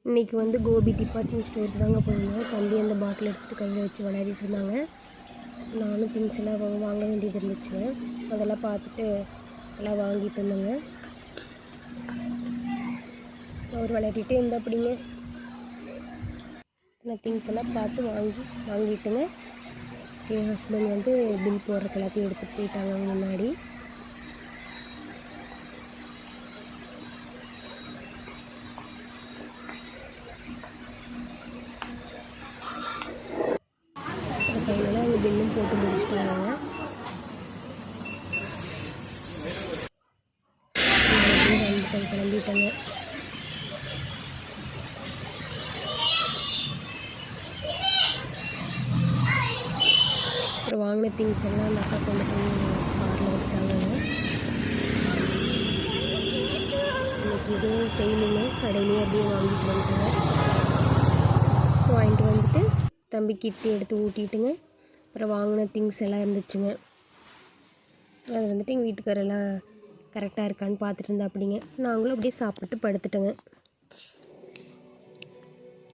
இன்றைக்கி வந்து கோபி டிபார்ட்மெண்ட் ஸ்டோருக்கு தாங்க போயிருந்தோம். தம்பி அந்த பாட்டில் எடுத்து கையில் வச்சு விளையாடிட்டு இருந்தாங்க. நானும் திங்ஸ் எல்லாம் வாங்க வேண்டியது இருந்துச்சு. அதெல்லாம் பார்த்துட்டு எல்லாம் வாங்கிட்டு இருந்தேங்க. அவர் விளையாடிட்டே இருந்தால் அப்படிங்க நான் திங்ஸ் எல்லாம் பார்த்து வாங்கிட்டுங்க. என் ஹஸ்பண்ட் வந்து பில் போடுறக்கு எல்லாத்தையும் எடுத்துகிட்டு போயிட்டாங்க முன்னாடி. ஃபைனலாக அவங்க பில்லும் போட்டு முடிச்சுட்டாங்க. கிளம்பிட்டாங்க. அப்புறம் வாங்கின திங்ஸ் எல்லாம் அந்த அக்கா கொண்டு போய் காரில் வச்சுட்டாங்க. இன்றைக்கி எதுவும் செய்யலைங்க, கடையிலேயே அப்படியே வாங்கிட்டு வந்துட்டு தம்பிக்கு இட்லி எடுத்து ஊட்டிட்டுங்க. அப்புறம் வாங்கின திங்ஸ் எல்லாம் இருந்துச்சுங்க. அது வந்துட்டு எங்கள் வீட்டுக்காரெல்லாம் கரெக்டாக இருக்கான்னு பார்த்துட்டு இருந்தா அப்படிங்க. நாங்களும் அப்படியே சாப்பிட்டு படுத்துட்டோங்க.